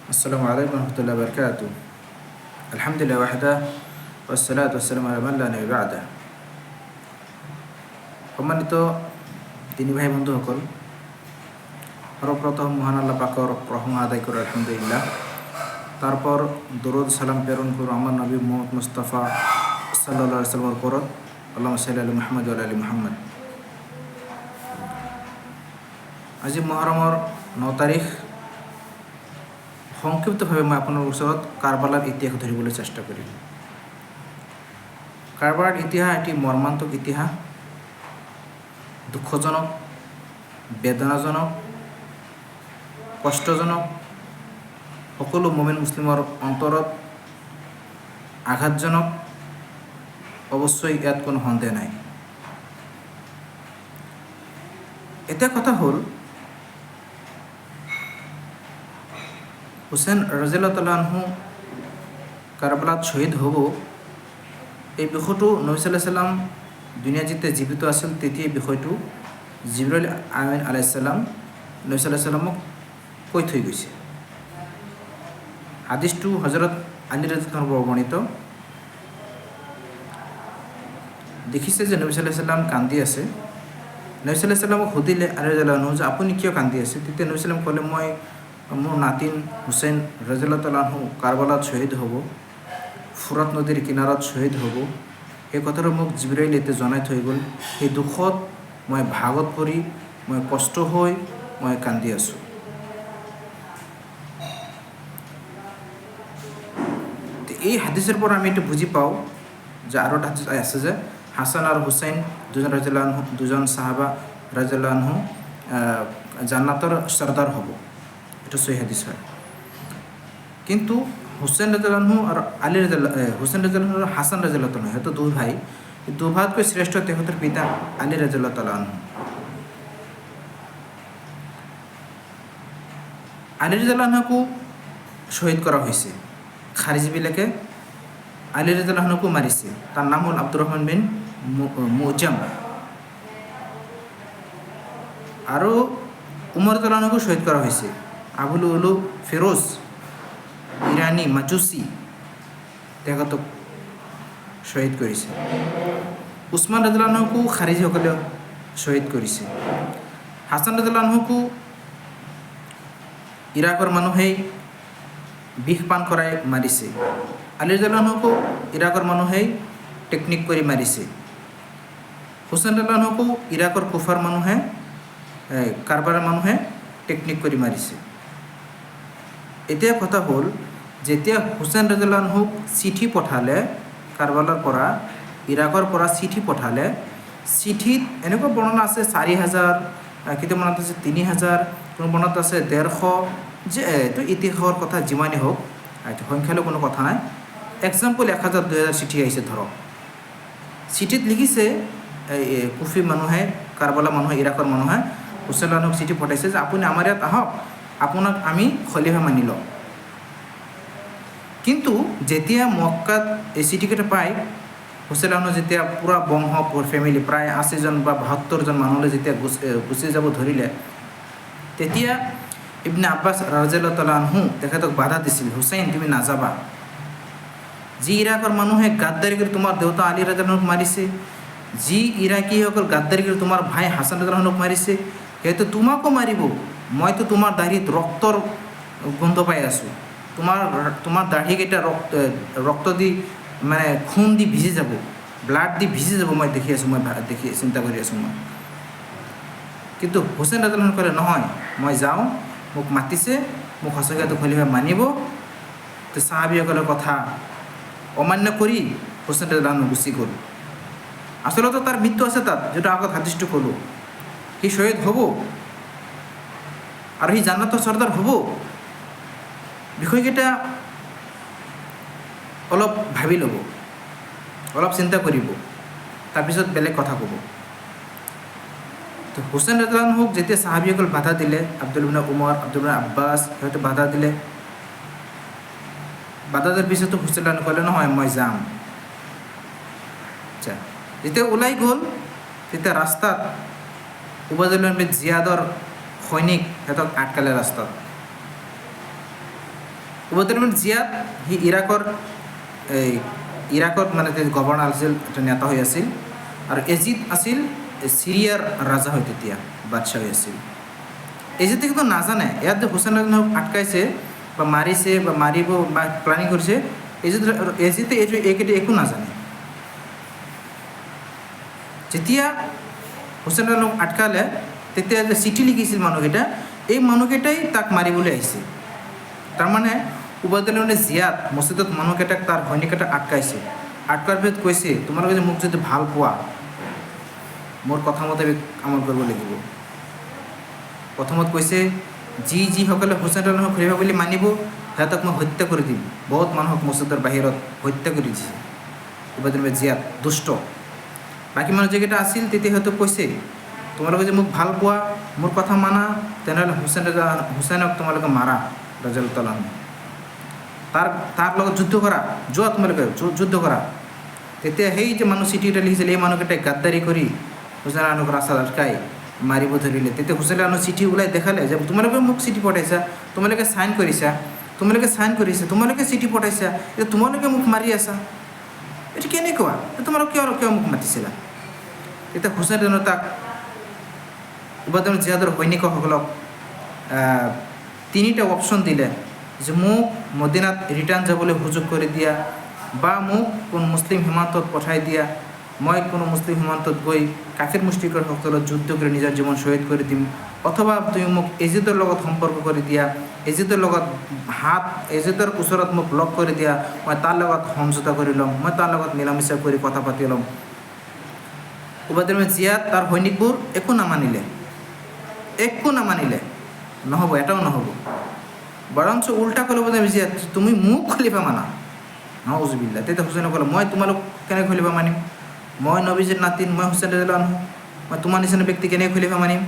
আসসালামু আলাইকুম রহমতুল্লাহ বরকাত। আলহামদুলিল্লাহ ওয়াহদা ওয়াসসালাতু ওয়াসসালামু আলা মান লা নবী বা'দা। সম্মানিত দিনী ভাই বন্ধুসকল, সর্বপ্রথম মহান আল্লাহ পাকের রহমত আদায় করে আলহামদুলিল্লাহ। তারপর দরুদ সালাম প্রেরণ করুন আমার নবী মুহাম্মদ মুস্তাফা সাল্লাল্লাহু আলাইহি ওয়াসাল্লামের উপর। আল্লাহুম্মা সাল্লি আলা মুহাম্মদ ওয়া আলা আলি মুহাম্মদ। আজি মহৰমৰ 9 তাৰিখ। সংক্ষিপ্তভাৱে মই আপোনাৰ ওচৰত কাৰবালাৰ ইতিহাস ধৰিবলৈ চেষ্টা কৰিম। কাৰবালাৰ ইতিহাস এটি মৰ্মান্তিক ইতিহাস, দুঃখজনক, বেদনাজনক, কষ্টজনক, সকলো মুমিন মুছলিমৰ অন্তৰত আঘাতজনক। অৱশ্যই ইয়াত কোনো সন্দেহ নাই। এতিয়া কথা হ'ল, হুছেইন ৰাদিয়াল্লাহু তাআলা আনহু কাৰবালাত শ্বহীদ হ'ব, এই বিষয়টো নবী সাল্লাল্লাহু আলাইহি সাল্লাম দুনিয়া যেতিয়া জীৱিত আছিল তেতিয়া এই বিষয়টো জিবৰাইল আমিন আলাইহিস সালাম নবী সাল্লাল্লাহু আলাইহি সাল্লামক কৈ থৈ গৈছে। হাদিছটো হযরত আলী রাদিয়াল্লাহু আনহু বৰ্ণিত। দেখিছে যে নবী সাল্লাল্লাহু আলাইহি সাল্লাম কান্দি আছে। নবী সাল্লাল্লাহু আলাইহি সাল্লামক সুধিলে আলী ৰাদিয়াল্লাহু আনহু যে আপুনি কিয় কান্দি আছে? তেতিয়া নবী সাল্লাম ক'লে, মই মোৰ নাতিন হুছেইন ৰাদিয়াল্লাহু তাআলা আনহু কাৰবালাত শ্বহীদ হ'ব, ফুৰাত নদীৰ কিনাৰত শ্বহীদ হ'ব। এই কথাটো মোক জিবৰাইল এতিয়া জনাই থৈ গ'ল। সেই দুখত মই ভাগত পৰি, মই কষ্ট হৈ মই কান্দি আছোঁ। এই হাদিছৰ পৰা আমি এইটো বুজি পাওঁ যে আৰু এটা হাদিছ আছে যে হাছান আৰু হুছেইন দুজন সাহাবা ৰাদিয়াল্লাহু আনহু জান্নাতৰ সৰ্দাৰ হ'ব। এটা সহি হাদিছ হয়। কিন্তু হুছেইন ৰাদিয়াল্লাহু আনহু আৰু হুছেইন ৰাদিয়াল্লাহু আনহু আৰু হাছান ৰাদিয়াল্লাহু আনহু সিহঁতে দুই ভাই। এই দুই ভাইতকৈ শ্ৰেষ্ঠ তেখেতৰ পিতা আলী ৰাদিয়াল্লাহু তাআলা আনহু। আলী ৰাদিয়াল্লাহু আনহুকো শ্বহীদ কৰা হৈছে। খাৰিজবিলাকে আলী ৰাদিয়াল্লাহু আনহুকো মাৰিছে। তাৰ নাম হ'ল আব্দুৰ ৰহমান বিন মুজাম। আৰু উমৰ ৰাদিয়াল্লাহু আনহুকো শ্বহীদ কৰা হৈছে। আবুল উলু ফিৰোজ ইৰাণী মাজুচি তেখেতক শ্বহীদ কৰিছে। উছমান ৰাদিয়াল্লাহু আনহুকো খাৰিজীসকলে শ্বহীদ কৰিছে। হাছান ৰাদিয়াল্লাহু আনহুকো ইৰাকৰ মানুহেই বিষ পান কৰাই মাৰিছে। আলী ৰাদিয়াল্লাহু আনহুকো ইৰাকৰ মানুহেই টেকনিক কৰি মাৰিছে। হুছেইন ৰাদিয়াল্লাহু আনহুকো ইৰাকৰ কুফাৰ মানুহে, কাৰবালাৰ মানুহে টেকনিক কৰি মাৰিছে। এতিয়া কথা হ'ল, যেতিয়া হুছেইন ৰাদিয়াল্লাহু আনহুক চিঠি পঠালে কাৰবালাৰ পৰা, ইৰাকৰ পৰা চিঠি পঠালে, চিঠিত এনেকুৱা বৰ্ণনা আছে 4000, কেতিয়াবা বৰ্ণনা আছে 3000, কোনো বৰ্ণনা আছে 150। যে এইটো ইতিহাসৰ কথা যিমানেই হওক, এইটো সংখ্যালৈ কোনো কথা নাই। এক্সাম্পল 1000 2000 চিঠি আহিছে ধৰক। চিঠিত লিখিছে কুফি মানুহে, কাৰবালা মানুহে, ইৰাকৰ মানুহে হুছেইন ৰাদিয়াল্লাহু আনহুক চিঠি পঠাইছে যে আপুনি আমাৰ ইয়াত আহক, আপোনাক আমি খলিফা মানি লওঁ। কিন্তু যেতিয়া মক্কাত এই চিঠিকেইটা পায়, হুছেইন ৰাদিয়াল্লাহু আনহু যেতিয়া পূৰা বংশ ফেমিলি প্ৰায় 80জন বা 72জন মানুহলৈ যেতিয়া গুচি যাব ধৰিলে, তেতিয়া ইবনে আব্বাছ ৰাদিয়াল্লাহু তাআলা আনহু তেখেতক বাধা দিছিল, হুছেইন তুমি নাযাবা। যি ইৰাকৰ মানুহে গাদ্দাৰী কৰি তোমাৰ দেউতা আলী ৰাদিয়াল্লাহু আনহুক মাৰিছে, যি ইৰাকীসকল গাদ্দাৰী কৰি তোমাৰ ভাই হাছান ৰাদিয়াল্লাহু আনহুক মাৰিছে, সিহঁতে তোমাকো মাৰিব। মইতো তোমাৰ দাঢ়িত ৰক্তৰ গোন্ধ পাই আছোঁ। তোমাৰ দাঢ়িকেইটা ৰক্ত দি মানে খুন দি ভিজি যাব, ব্লাড দি ভিজি যাব। মই দেখি আছোঁ, মই চিন্তা কৰি আছোঁ মই। কিন্তু হুছেইন ৰাদিয়াল্লাহু আনহু ক'লে নহয়, মই যাওঁ, মোক মাতিছে, মোক সঁচাকৈ খলিফা মানিব। তো সাহাবীসকলৰ কথা অমান্য কৰি হুছেইন ৰাদিয়াল্লাহু আনহু গুচি গ'ল। আচলতে তাৰ মৃত্যু আছে তাত, যেটা আগত হাদিছটো ক'লোঁ। সি শ্বহীদ হ'ব আৰু সি জান্নাতৰ সৰ্দাৰ হ'ব। বিষয়কেইটা অলপ ভাবি ল'ব, অলপ চিন্তা কৰিব, তাৰপিছত বেলেগ কথা ক'ব। তো হুছেইন ৰাদিয়াল্লাহু আনহুক যেতিয়া সাহাবীসকল বাধা দিলে, আব্দুল্লাহ ইবনে উমৰ, আব্দুল্লাহ ইবনে আব্বাছ সিহঁতে বাধা দিলে। বাধা দিয়াৰ পিছতো হুছেইন ৰাদিয়াল্লাহু আনহু ক'লে নহয়, মই যাম। আচ্ছা, যেতিয়া ওলাই গ'ল, তেতিয়া ৰাস্তাত উবাইদুল্লাহ বিন জিয়াদৰ সৈনিক সিহঁতক আটকালে ৰাস্তাত। উবাইদুল্লাহ ইবনে জিয়াদ সি ইৰাকত মানে গভৰ্ণৰ আছিল, এটা নেতা হৈ আছিল। আৰু এজিদ আছিল চিৰিয়াৰ ৰাজা হয়, তেতিয়া বাদশ্বাহ হৈ আছিল। এজিদে কিন্তু নাজানে ইয়াত যে হুছেইন ৰাজনক আটকাইছে বা মাৰিছে বা মাৰিব বা প্লানিং কৰিছে, এজিদে এইকেইটা একো নাজানে। যেতিয়া হুছেইন ৰাজনক আটকালে তেতিয়া যে চিঠি লিখিছিল মানুহকেইটা, এই মানুহকেইটাই তাক মাৰিবলৈ আহিছে। তাৰমানে উবাইদুল্লাহ ইবনে জিয়াদ মছজিদত মানুহকেইটাক তাৰ সৈনিককেইটাক আটকাইছে। আটকাৰ পিছত কৈছে, তোমালোকে যে মোক যদি ভাল পোৱা মোৰ কথা মতে কাম কৰিব লাগিব। প্ৰথমত কৈছে, যিসকলে হুছেইন ৰাজনক খলিফা বুলি মানিব সিহঁতক মই হত্যা কৰি দিম। বহুত মানুহক মছজিদৰ বাহিৰত হত্যা কৰি দিছে উবাইদুল্লাহ ইবনে জিয়াদ, দুষ্ট। বাকী মানুহ যিকেইটা আছিল তেতিয়া সিহঁতক কৈছে, তোমালোকে যে মোক ভাল পোৱা, মোৰ কথা মানা, তেনেহ'লে হুছেইনক তোমালোকে মাৰা ৰাদিয়াল্লাহু তাআলা আনহু। তাৰ লগত যুদ্ধ কৰা, যোৱা তোমালোকে যুদ্ধ কৰা। তেতিয়া সেই যে মানুহ চিঠিটা লিখিছিল, এই মানুহকেইটাই গাদ্দাৰি কৰি হুছেইন ৰাজনক ৰাস্তাত আটকাই মাৰিব ধৰিলে। তেতিয়া হুছেইন ৰাজনক চিঠি ওলাই দেখালে যে তোমালোকে মোক চিঠি পঠাইছা, তোমালোকে চাইন কৰিছা, তোমালোকে চিঠি পঠাইছা, এতিয়া তোমালোকে মোক মাৰি আছা, এইটো কেনেকুৱা? তোমালোকে কিয় মোক মাতিছিলা? তেতিয়া হুছেইন ৰাজনে তাক উবাইদুল্লাহ জিয়াদৰ সৈনিকসকলক 3টা অপশ্যন দিলে যে মোক মদিনাত ৰিটাৰ্ণ যাবলৈ সুযোগ কৰি দিয়া, বা মোক কোনো মুছলিম সীমান্তত পঠাই দিয়া, মই কোনো মুছলিম সীমান্তত গৈ কাফিৰ মুশ্ৰিকসকলক যুদ্ধ কৰি নিজৰ জীৱন শ্বহীদ কৰি দিম, অথবা তুমি মোক এজিদৰ লগত সম্পৰ্ক কৰি দিয়া, এজিদৰ ওচৰত মোক লগ কৰি দিয়া, মই তাৰ লগত সমঝোতা কৰি ল'ম, মই তাৰ লগত মিলামিছা কৰি কথা পাতি ল'ম। উবাইদুল্লাহ ইবনে জিয়াদ তাৰ সৈনিকবোৰ একো নামানিলে, নহ'ব, এটাও নহ'ব। বৰঞ্চ উল্টা ক'লে উবাইদুল্লাহ ইবনে জিয়াদ, তুমি মোক খলিফা মানা। নাউজুবিল্লাহ। তেতিয়া হুছেইনে ক'লে, মই তোমালোক কেনেকৈ খলিফা মানিম? মই নবীজীৰ নাতিন, মই হুছেইন ৰাদিয়াল্লাহু আনহু, মই তোমাৰ নিচিনা ব্যক্তি কেনেকৈ খলিফা মানিম?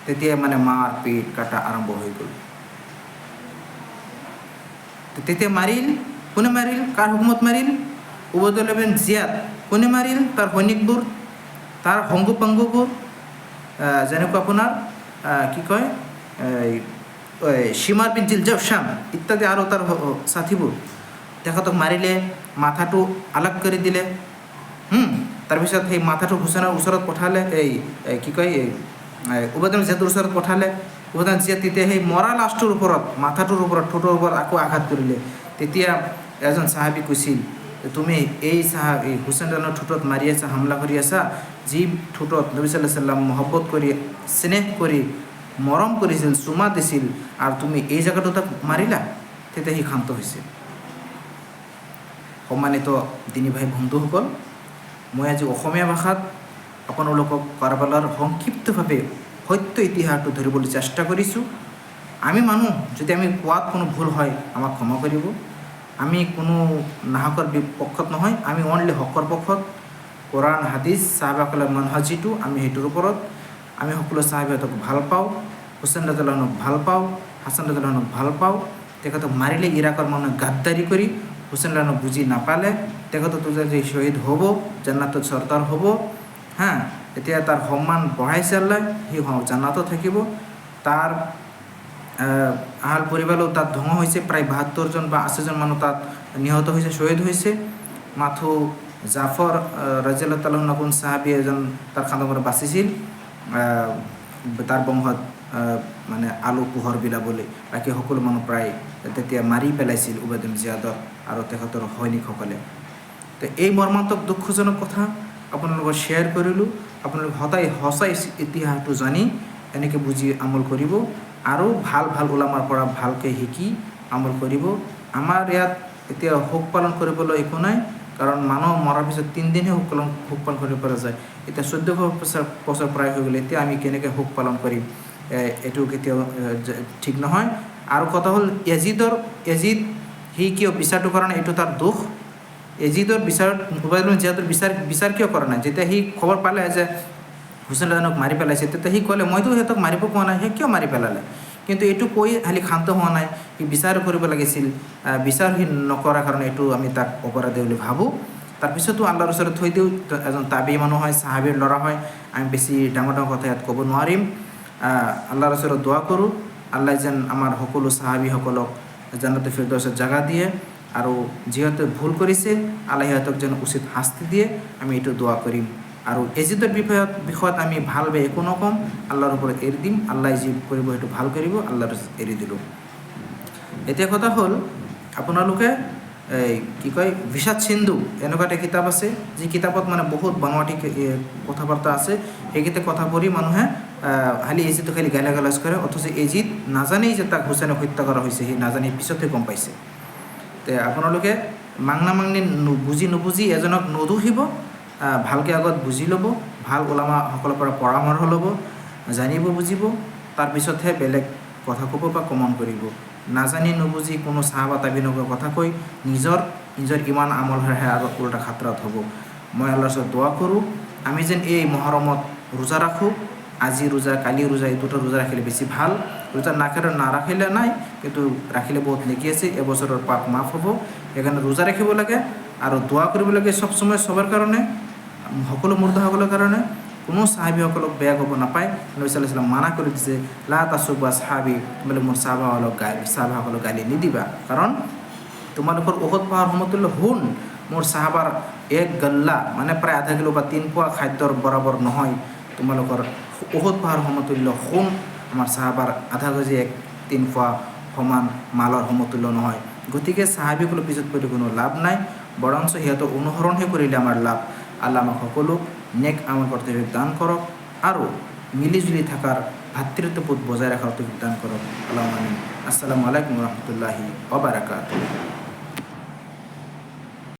তেতিয়া মানে মাৰ পিট কাটা আৰম্ভ হৈ গ'ল। তেতিয়া মাৰিল, কোনে মাৰিল? কাৰ হুকুমত মাৰিল? উবাইদুল্লাহ ইবনে জিয়াদ। কোনে মাৰিল? তাৰ সৈনিকবোৰ, তাৰ সংগু পাংগুবোৰ, যেনেকুৱা আপোনাৰ কি কয় শিমাৰ বিন জিলজাওছাম ইত্যাদি আৰু তাৰ সাথীবোৰ, তেখেতক মাৰিলে, মাথাটো আলাগ কৰি দিলে। তাৰপিছত সেই মাথাটো হুছেইনৰ ওচৰত পঠালে, উবাইদুল্লাহ জিয়াদৰ ওচৰত পঠালে। উবাইদুল্লাহ জিয়াদ তেতিয়া সেই মৰা লাছটোৰ ওপৰত, মাথাটোৰ ওপৰত, ঠোঁটৰ ওপৰত আকৌ আঘাত কৰিলে। তেতিয়া এজন চাহাবী কৈছিল, তুমি এই হুছেইন ৰাজনৰ ঠোঁটত মাৰি আছা, হামলা কৰি আছা, যি ঠোঁটত নবী সাল্লাল্লাহু আলাইহি ওয়াসাল্লাম মহব্বত কৰি, স্নেহ কৰি, মৰম কৰিছিল, চুমা দিছিল, আৰু তুমি এই জেগাটো তাক মাৰিলা। তেতিয়া সি ক্ষান্ত হৈছিল। সম্মানিত দিনী ভাই বন্ধুসকল, মই আজি অসমীয়া ভাষাত আপোনালোকক কাৰবালাৰ সংক্ষিপ্তভাৱে সত্য ইতিহাসটো ধৰিবলৈ চেষ্টা কৰিছোঁ। আমি মানুহ, যদি আমি কোৱাত কোনো ভুল হয় আমাক ক্ষমা কৰিব। আমি কোনো নাহকৰ পক্ষত নহয়, আমি অনলি হকৰ পক্ষত। কোৰাণ হাদিছ সাহাবাসকলৰ মানহাজ যিটো, আমি সেইটোৰ ওপৰত। আমি সকলো সাহাবাহঁতক ভাল পাওঁ, হুছেইন ৰাদিয়াল্লাহু আনহুক ভাল পাওঁ, হাছান ৰাদিয়াল্লাহু আনহুক ভাল পাওঁ। তেখেতক মাৰিলে ইৰাকৰ মানুহে গাদ্দাৰি কৰি, হুছেইন ৰাদিয়াল্লাহু আনহুক বুজি নাপালে, তেখেতক যদি শ্বহীদ হ'ব, জান্নাতত চৰ্দাৰ হ'ব। এতিয়া তাৰ সন্মান বঢ়াইছে আল্লাহ, সি জান্নাতত থাকিব। তাৰ আহাল পৰিবাৰো তাত ধ্বংস হৈছে, প্ৰায় 72জন বা 80জন মানুহ তাত নিহত হৈছে, শ্বহীদ হৈছে। মাথো জাফৰ ৰাদিয়াল্লাহু তাআলা আনহু কোন সাহাবী এজন তাৰ খান্দমত বাচিছিল, তাৰ বংশত মানে আলু পোহৰ বিলাবলৈ। বাকী সকলো মানুহ প্ৰায় তেতিয়া মাৰি পেলাইছিল উবাইদুল্লাহ জিয়াদক আৰু তেখেতৰ সৈনিকসকলে। তো এই মৰ্মান্তক দুখজনক কথা আপোনালোকক শ্বেয়াৰ কৰিলোঁ। আপোনালোকে সঁচাই ইতিহাসটো জানি এনেকৈ বুজি আমল কৰিব, আৰু ভাল ওলামাৰ পৰা ভালকৈ শিকি আমল কৰিব। আমাৰ ইয়াত এতিয়া শোক পালন কৰিবলৈ একো নাই, কাৰণ মানুহ মৰাৰ পিছত 3 দিনহে শোক পালন কৰিব পৰা যায়। এতিয়া 1400 বছৰ প্ৰায় হৈ গ'লে, এতিয়া আমি কেনেকৈ শোক পালন কৰিম? এইটো কেতিয়াও ঠিক নহয়। আৰু কথা হ'ল, এজিদ সি কিয় বিচাৰটো কৰা নাই, এইটো তাৰ দোষ। এজিদৰ বিচাৰত উবাইদুল্লাহ জিয়াদৰ বিচাৰ কিয় কৰা নাই? যেতিয়া সি খবৰ পালে যে হুছেইন ৰাদিয়াল্লাহু মাৰি পেলাইছে, তেতিয়া সি ক'লে, মইতো সিহঁতক মাৰিব কোৱা নাই, সেই কিয় মাৰি পেলালে? কিন্তু এইটো কৈ খালি ক্ষান্ত হোৱা নাই, সি বিচাৰ কৰিব লাগিছিল। বিচাৰ সি নকৰাৰ কাৰণে এইটো আমি তাক অপৰাধী বুলি ভাবোঁ। তাৰপিছতো আল্লাহৰ ওচৰত থৈ দিওঁ, এজন তাবি মানুহ হয়, সাহাবীৰ ল'ৰা হয়, আমি বেছি ডাঙৰ কথা ইয়াত ক'ব নোৱাৰিম। আল্লাহৰ ওচৰত দোৱা কৰোঁ, আল্লাহ যেন আমাৰ সকলো সাহাবীসকলক জান্নাতে ফেৰদৌসেৰ জায়গা দিয়ে, আৰু যিহেতু ভুল কৰিছে আল্লাহ সিহঁতক যেন উচিত শাস্তি দিয়ে, আমি এইটো দোৱা কৰিম। আৰু এজিদৰ বিষয়ত আমি ভাল বেয়া একো নক'ম, আল্লাহৰ ওপৰত এৰি দিম। আল্লাহ যি কৰিব সেইটো ভাল কৰিব, আল্লাহৰ এৰি দিলোঁ। এতিয়া কথা হ'ল, আপোনালোকে কি কয় বিষাদ সিন্ধু এনেকুৱা এটা কিতাপ আছে, যি কিতাপত মানে বহুত বানোৱাটি কথা বাৰ্তা আছে। সেইকেইটা কথা পঢ়ি মানুহে খালি এজিদক খালি গালাগালাজ কৰে, অথচ এজিদ নাজানেই যে তাক হুছেইনক হত্যা কৰা হৈছে, সি নাজানি পিছতহে গম পাইছে। তে আপোনালোকে মাংনা মাংনি বুজি নুবুজি এজনক নদোষিব, ভালকৈ আগত বুজি ল'ব, ভাল ওলামাসকলৰ পৰা পৰামৰ্শ ল'ব, জানিব বুজিব, তাৰপিছতহে বেলেগ কথা ক'ব বা কমন কৰিব। নাজানি নুবুজি কোনো চাহাবা তাবিনৰ কথা কৈ নিজৰ ইমান আমলহে আৰু উল্টা খাতৰাত হ'ব। মই আল্লাহৰ ওচৰত দোৱা কৰোঁ, আমি যেন এই মহৰমত ৰোজা ৰাখোঁ। আজি ৰোজা, কালি ৰোজা, এই দুটা ৰোজা ৰাখিলে বেছি ভাল। ৰোজা নাৰাখিলে নাই, কিন্তু ৰাখিলে বহুত নেকি আছে, এবছৰৰ পাপ মাফ হ'ব। সেইকাৰণে ৰোজা ৰাখিব লাগে আৰু দোৱা কৰিব লাগে চবসময় চবৰ কাৰণে, সকলো মুৰ্দাসকলৰ কাৰণে। কোনো চাহাবীসকলক বেয়া ক'ব নাপায়। নবী সাল্লাল্লাহু আলাইহি ওয়াসাল্লাম মানা কৰি দিছে, লা তাছুব্বু আসহাবী, বোলে মোৰ চাহাবাসকলক গালি নিদিবা, কাৰণ তোমালোকৰ উহুদ পাহাৰ সমতুল্য সোণ মোৰ চাহাবাৰ এক গল্লা, মানে প্ৰায় আধা কিলো বা 3 পোৱা খাদ্যৰ বৰাবৰ নহয়। তোমালোকৰ উহুদ পাহাৰ সমতুল্য সোণ আমাৰ চাহাবাৰ আধা কেজি 3 পোৱা সমান মালৰ সমতুল্য নহয়। গতিকে চাহাবীসকলৰ পিছত পৰি কোনো লাভ নাই, বৰঞ্চ সিহঁতৰ অনুসৰণহে কৰিলে আমাৰ লাভ। আল্লাহ আমাক সকলো নেক আমল কৰাৰ তৌফিক দান কৰক আৰু মিলিজুলি থকাৰ ভাতৃত্ববোধ বজাই ৰখাৰ তৌফিক দান কৰক। আল্লাহুম্মা আমিন। আসসালামু আলাইকুম ওয়া ৰাহমাতুল্লাহি ওয়া বাৰাকাতুহু।